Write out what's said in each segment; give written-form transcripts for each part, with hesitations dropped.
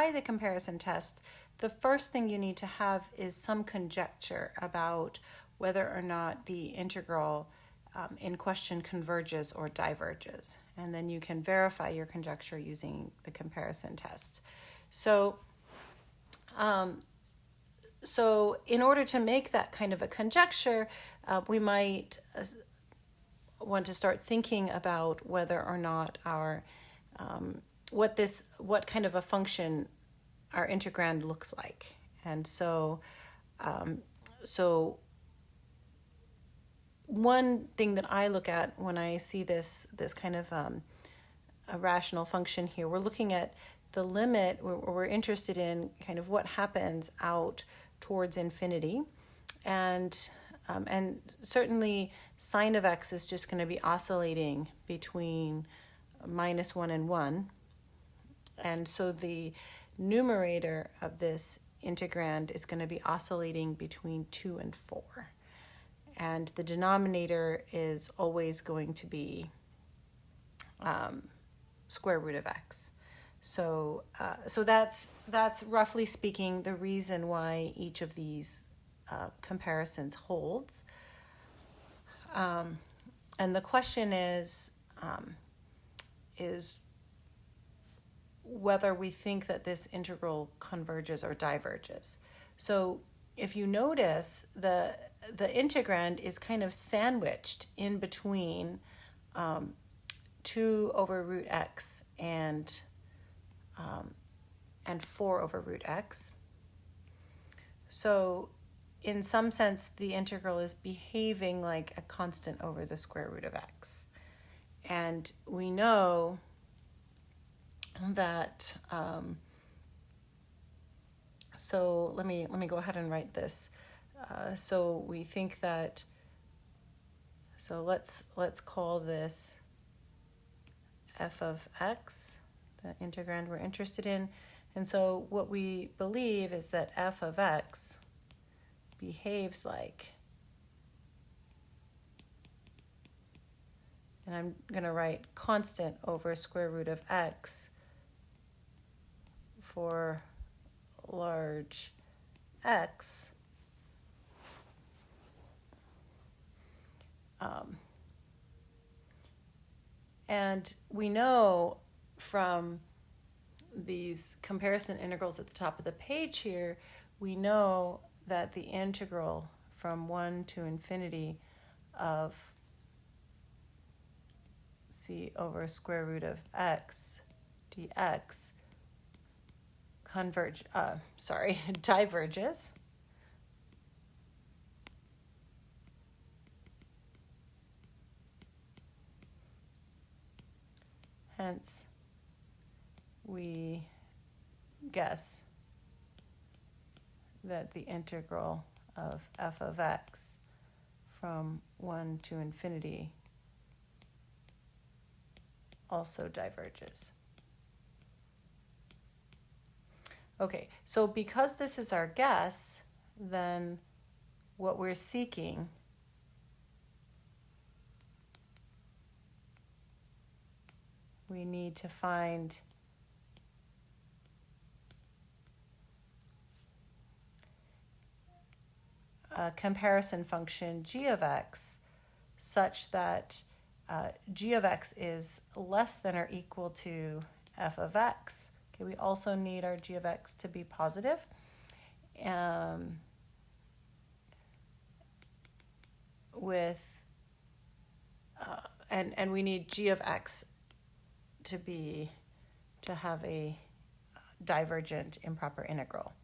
apply the comparison test, the first thing you need to have is some conjecture about whether or not the integral in question converges or diverges. And then you can verify your conjecture using the comparison test. So in order to make that kind of a conjecture, we might want to start thinking about whether or not our what kind of a function our integrand looks like. And so one thing that I look at when I see this kind of a rational function here, we're looking at the limit. We're interested in kind of what happens out towards infinity, and certainly sine of x is just going to be oscillating between -1 and 1, and so the numerator of this integrand is going to be oscillating between 2 and 4. And the denominator is always going to be square root of x. So that's roughly speaking the reason why each of these comparisons holds. And the question is whether we think that this integral converges or diverges. So if you notice, the integrand is kind of sandwiched in between 2 over root x and 4 over root x. So in some sense, the integral is behaving like a constant over the square root of x. And we know that, so let me go ahead and write this. So we think that, so let's call this f of x, the integrand we're interested in. And so what we believe is that f of x behaves like, and I'm going to write constant over square root of x for large x. And we know from these comparison integrals at the top of the page here, we know that the integral from 1 to infinity of c over square root of x dx diverges. Hence, we guess that the integral of f of x from 1 to infinity also diverges. Okay, so because this is our guess, then what we're seeking we need to find a comparison function g of x such that g of x is less than or equal to f of x. Okay, we also need our g of x to be positive. And we need g of x to have a divergent improper integral.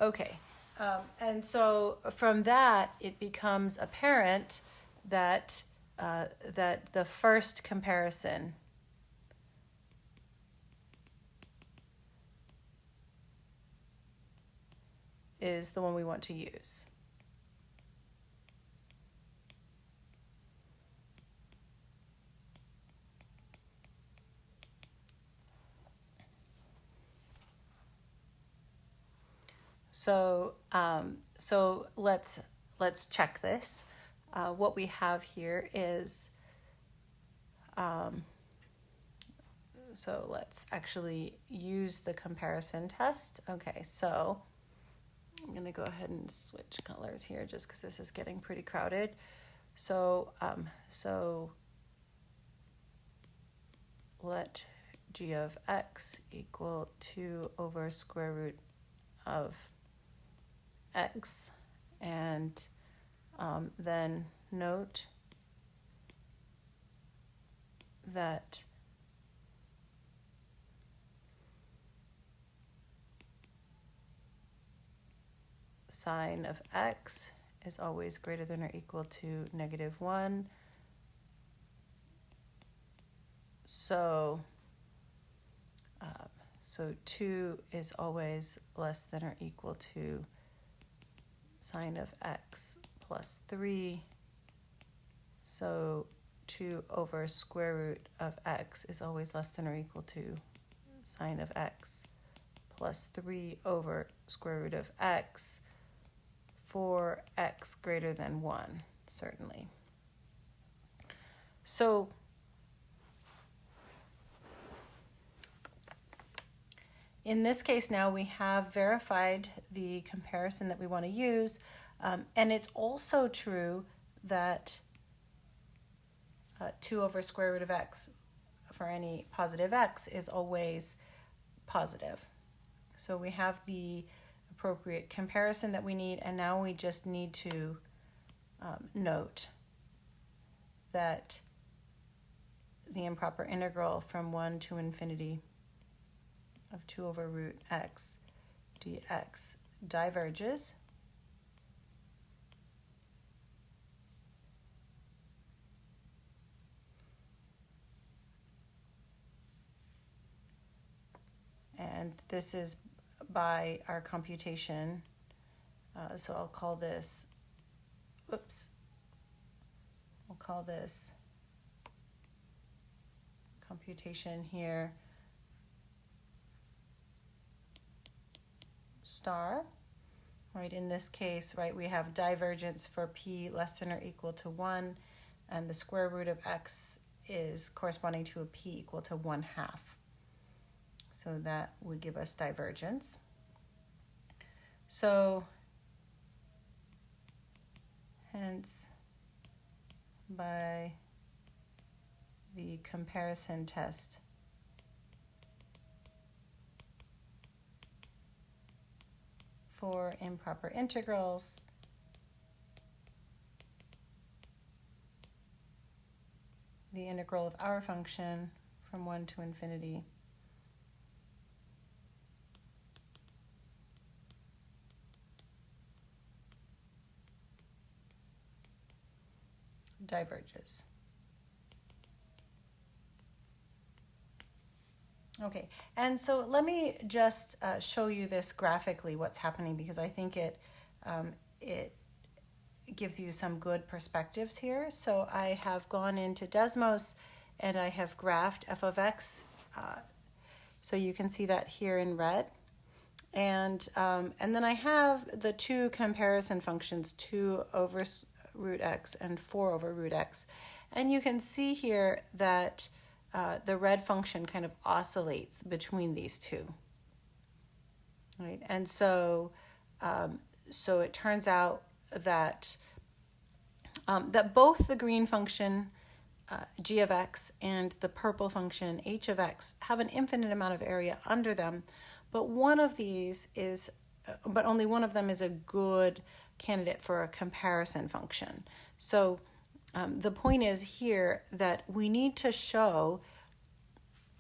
Okay, and so from that, it becomes apparent that that the first comparison is the one we want to use. So let's let's check this. What we have here is, so let's actually use the comparison test. Okay, so I'm going to go ahead and switch colors here just because this is getting pretty crowded. So, let g of x equal 2 over square root of x, and then note that sine of x is always greater than or equal to -1. So 2 is always less than or equal to sine of x plus 3. So 2 over square root of x is always less than or equal to sine of x plus 3 over square root of x for x greater than 1, certainly. So in this case now we have verified the comparison that we want to use, and it's also true that 2 over square root of x for any positive x is always positive. So we have the appropriate comparison that we need, and now we just need to note that the improper integral from 1 to infinity of 2 over root x dx diverges and this is by our computation, so I'll call this, we'll call this computation here star, right? In this case, right, we have divergence for p less than or equal to 1, and the square root of x is corresponding to a p equal to 1/2. So that would give us divergence. So hence, by the comparison test, for improper integrals, the integral of our function from 1 to infinity diverges. Okay, and so let me just show you this graphically, what's happening, because I think it gives you some good perspectives here. So I have gone into Desmos and I have graphed f of x. So you can see that here in red. And then I have the two comparison functions, 2 over root x and 4 over root x. And you can see here that the red function kind of oscillates between these two. Right? And so it turns out that that both the green function g of x and the purple function h of x have an infinite amount of area under them, but only one of them is a good candidate for a comparison function. So the point is here that we need to show,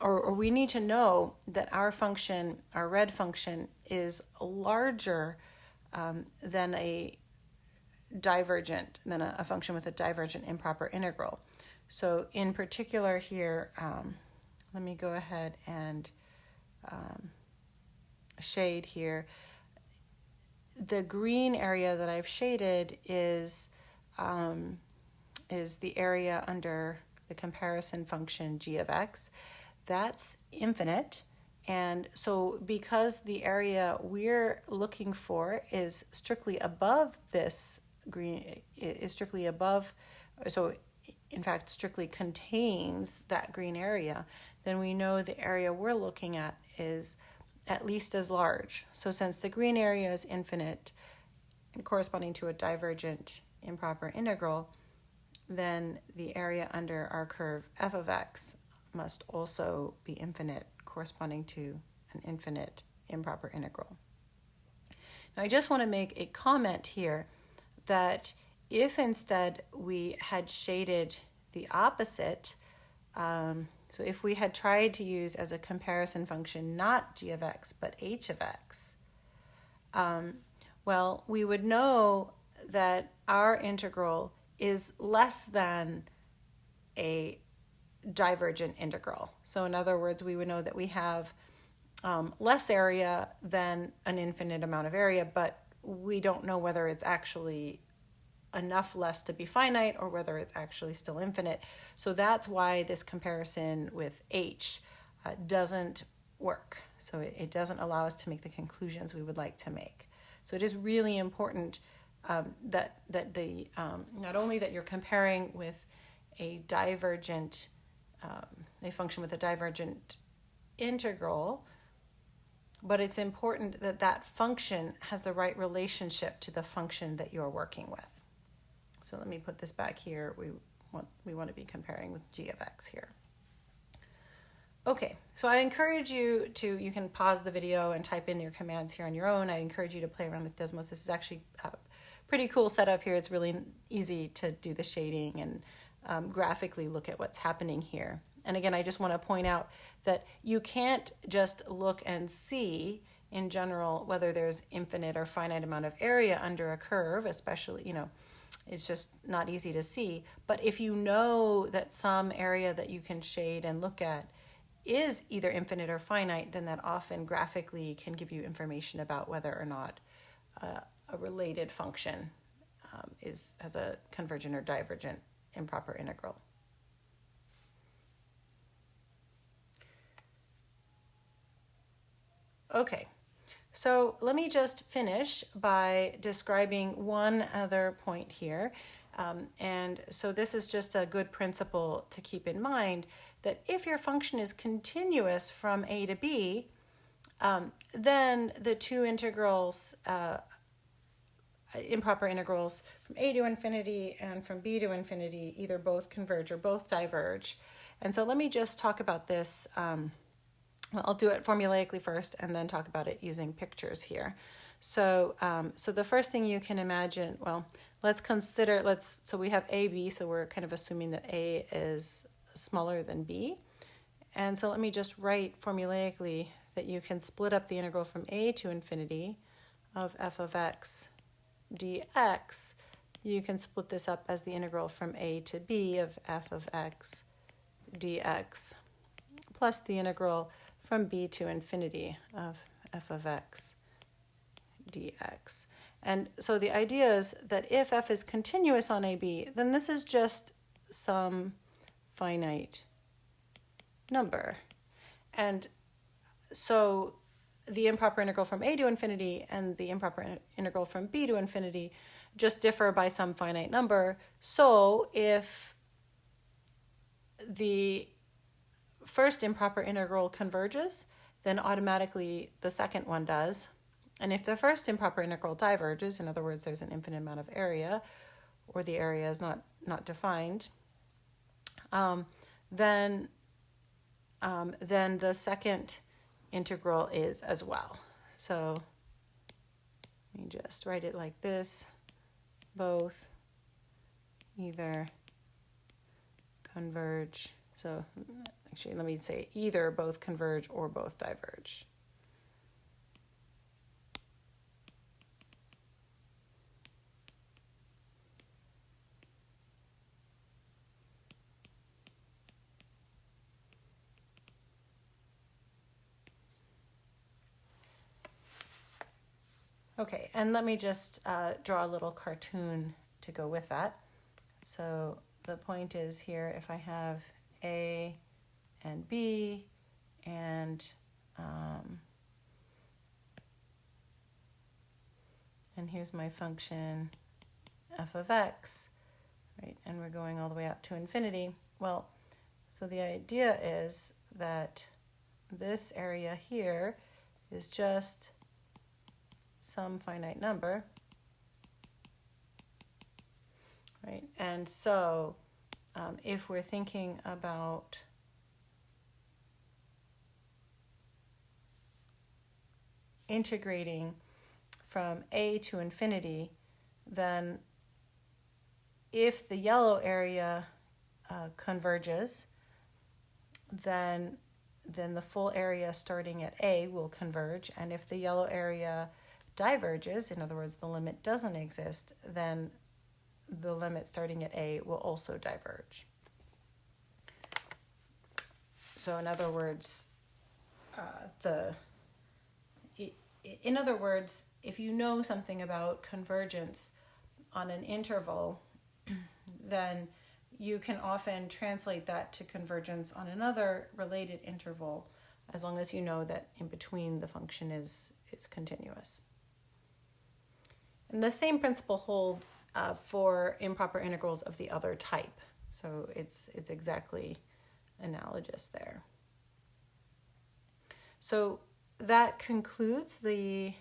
or we need to know that our function, our red function, is larger than a function with a divergent improper integral. So in particular here, let me go ahead and shade here. The green area that I've shaded is the area under the comparison function g of x. That's infinite, and so because the area we're looking for is strictly above this green is strictly above, so in fact strictly contains that green area, then we know the area we're looking at is at least as large. So since the green area is infinite, corresponding to a divergent improper integral, then the area under our curve f of x must also be infinite, corresponding to an infinite improper integral. Now I just want to make a comment here that if instead we had shaded the opposite, so if we had tried to use as a comparison function not g of x but h of x, well, we would know that our integral is less than a divergent integral. So in other words, we would know that we have less area than an infinite amount of area, but we don't know whether it's actually enough less to be finite or whether it's actually still infinite. So that's why this comparison with h doesn't work. So it doesn't allow us to make the conclusions we would like to make. So it is really important that the not only that you're comparing with a divergent a function with a divergent integral, but it's important that that function has the right relationship to the function that you're working with. So let me put this back here. We want to be comparing with g of x here. Okay, so I encourage you to, you can pause the video and type in your commands here on your own. I encourage you to play around with Desmos. This is actually a pretty cool setup here. It's really easy to do the shading and graphically look at what's happening here. And again, I just want to point out that you can't just look and see in general whether there's infinite or finite amount of area under a curve, especially, it's just not easy to see. But if you know that some area that you can shade and look at is either infinite or finite, then that often graphically can give you information about whether or not a related function has a convergent or divergent improper integral. Okay, so let me just finish by describing one other point here. And so this is just a good principle to keep in mind, that if your function is continuous from a to b, then the two integrals, improper integrals from a to infinity and from b to infinity, either both converge or both diverge. And so let me just talk about this. Well, I'll do it formulaically first and then talk about it using pictures here. So the first thing you can imagine, well, let's consider, so we have AB, so we're kind of assuming that A is smaller than B. And so let me just write formulaically that you can split up the integral from A to infinity of f of x dx. You can split this up as the integral from A to B of f of x dx plus the integral from b to infinity of f of x dx. And so the idea is that if f is continuous on AB, then this is just some finite number. And so the improper integral from a to infinity and the improper integral from b to infinity just differ by some finite number. So if the first improper integral converges, then automatically the second one does. And if the first improper integral diverges, in other words, there's an infinite amount of area, or the area is not defined, then the second integral is as well. So let me just write it like this: both either converge. So actually, let me say either both converge or both diverge. Okay, and let me just draw a little cartoon to go with that. So the point is here, if I have A and B and here's my function f of x, right? And we're going all the way out to infinity. Well, so the idea is that this area here is just some finite number, right? And so if we're thinking about integrating from a to infinity, then if the yellow area converges, then the full area starting at a will converge. And if the yellow area diverges, in other words, the limit doesn't exist, then the limit starting at a will also diverge. So in other words, if you know something about convergence on an interval, then you can often translate that to convergence on another related interval, as long as you know that in between the function is continuous. And the same principle holds for improper integrals of the other type. So it's exactly analogous there. So that concludes the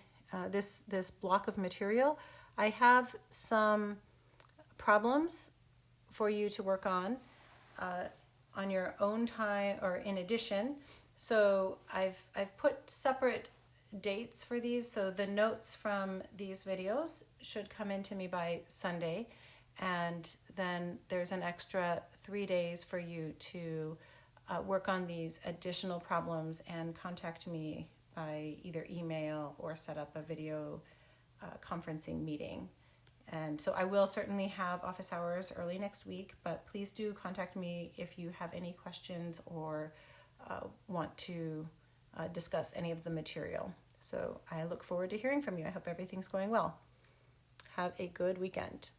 this block of material. I have some problems for you to work on your own time or in addition. So I've put separate dates for these, so the notes from these videos should come into me by Sunday, and then there's an extra 3 days for you to work on these additional problems and contact me by either email or set up a video conferencing meeting. And so I will certainly have office hours early next week, but please do contact me if you have any questions or want to discuss any of the material. So I look forward to hearing from you. I hope everything's going well. Have a good weekend.